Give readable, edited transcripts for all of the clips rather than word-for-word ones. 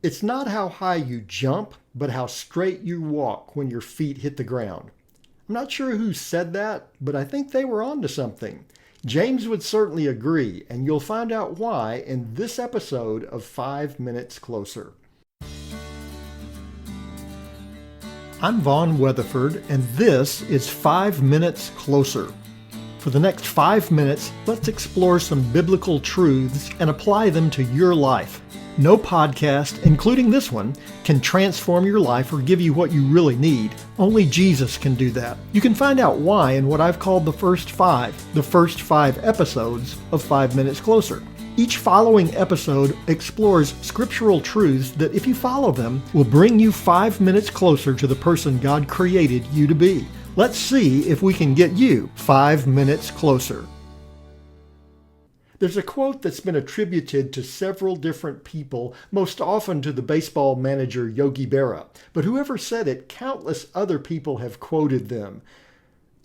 It's not how high you jump, but how straight you walk when your feet hit the ground. I'm not sure who said that, but I think they were onto something. James would certainly agree, and you'll find out why in this episode of 5 Minutes Closer. I'm Vaughn Weatherford, and this is 5 Minutes Closer. For the next 5 minutes, let's explore some biblical truths and apply them to your life. No podcast, including this one, can transform your life or give you what you really need. Only Jesus can do that. You can find out why in what I've called the first five episodes of 5 Minutes Closer. Each following episode explores scriptural truths that, if you follow them, will bring you 5 minutes closer to the person God created you to be. Let's see if we can get you 5 minutes closer. There's a quote that's been attributed to several different people, most often to the baseball manager Yogi Berra. But whoever said it, countless other people have quoted them.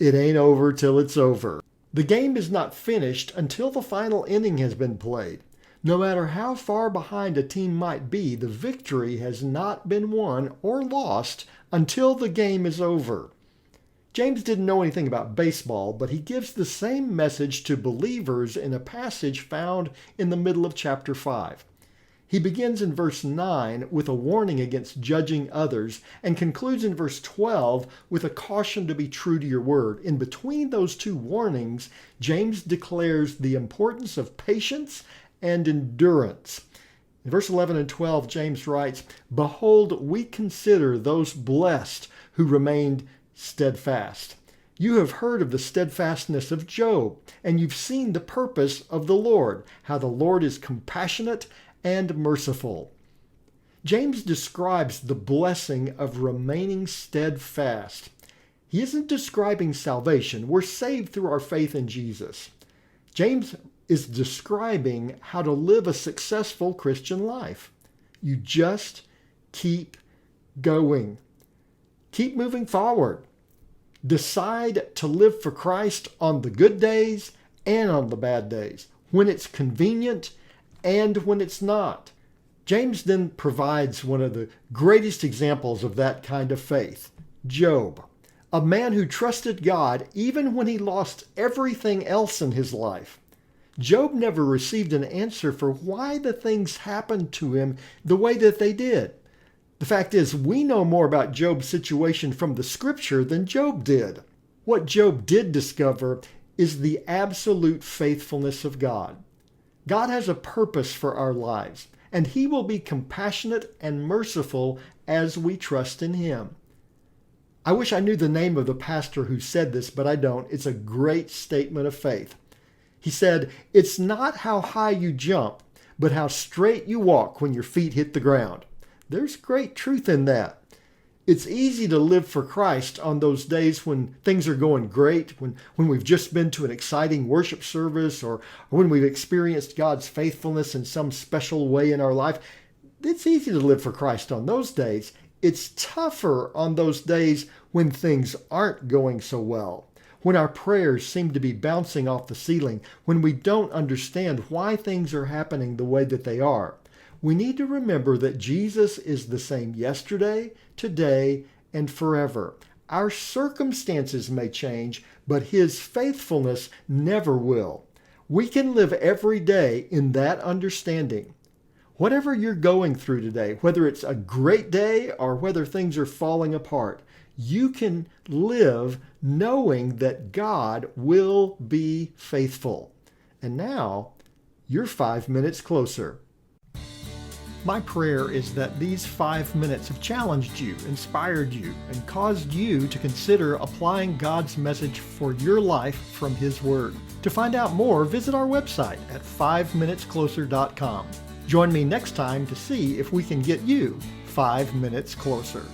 It ain't over till it's over. The game is not finished until the final inning has been played. No matter how far behind a team might be, the victory has not been won or lost until the game is over. James didn't know anything about baseball, but he gives the same message to believers in a passage found in the middle of chapter 5. He begins in verse 9 with a warning against judging others and concludes in verse 12 with a caution to be true to your word. In between those two warnings, James declares the importance of patience and endurance. In verse 11 and 12, James writes, "Behold, we consider those blessed who remained steadfast. You have heard of the steadfastness of Job, and you've seen the purpose of the Lord, how the Lord is compassionate and merciful." James describes the blessing of remaining steadfast. He isn't describing salvation. We're saved through our faith in Jesus. James is describing how to live a successful Christian life. You just keep going. Keep moving forward. Decide to live for Christ on the good days and on the bad days, when it's convenient and when it's not. James then provides one of the greatest examples of that kind of faith, Job, a man who trusted God even when he lost everything else in his life. Job never received an answer for why the things happened to him the way that they did. The fact is, we know more about Job's situation from the scripture than Job did. What Job did discover is the absolute faithfulness of God. God has a purpose for our lives, and he will be compassionate and merciful as we trust in him. I wish I knew the name of the pastor who said this, but I don't. It's a great statement of faith. He said, "It's not how high you jump, but how straight you walk when your feet hit the ground." There's great truth in that. It's easy to live for Christ on those days when things are going great, when we've just been to an exciting worship service, or when we've experienced God's faithfulness in some special way in our life. It's easy to live for Christ on those days. It's tougher on those days when things aren't going so well, when our prayers seem to be bouncing off the ceiling, when we don't understand why things are happening the way that they are. We need to remember that Jesus is the same yesterday, today, and forever. Our circumstances may change, but his faithfulness never will. We can live every day in that understanding. Whatever you're going through today, whether it's a great day or whether things are falling apart, you can live knowing that God will be faithful. And now, you're 5 minutes closer. My prayer is that these 5 minutes have challenged you, inspired you, and caused you to consider applying God's message for your life from his word. To find out more, visit our website at 5minutescloser.com. Join me next time to see if we can get you 5 minutes closer.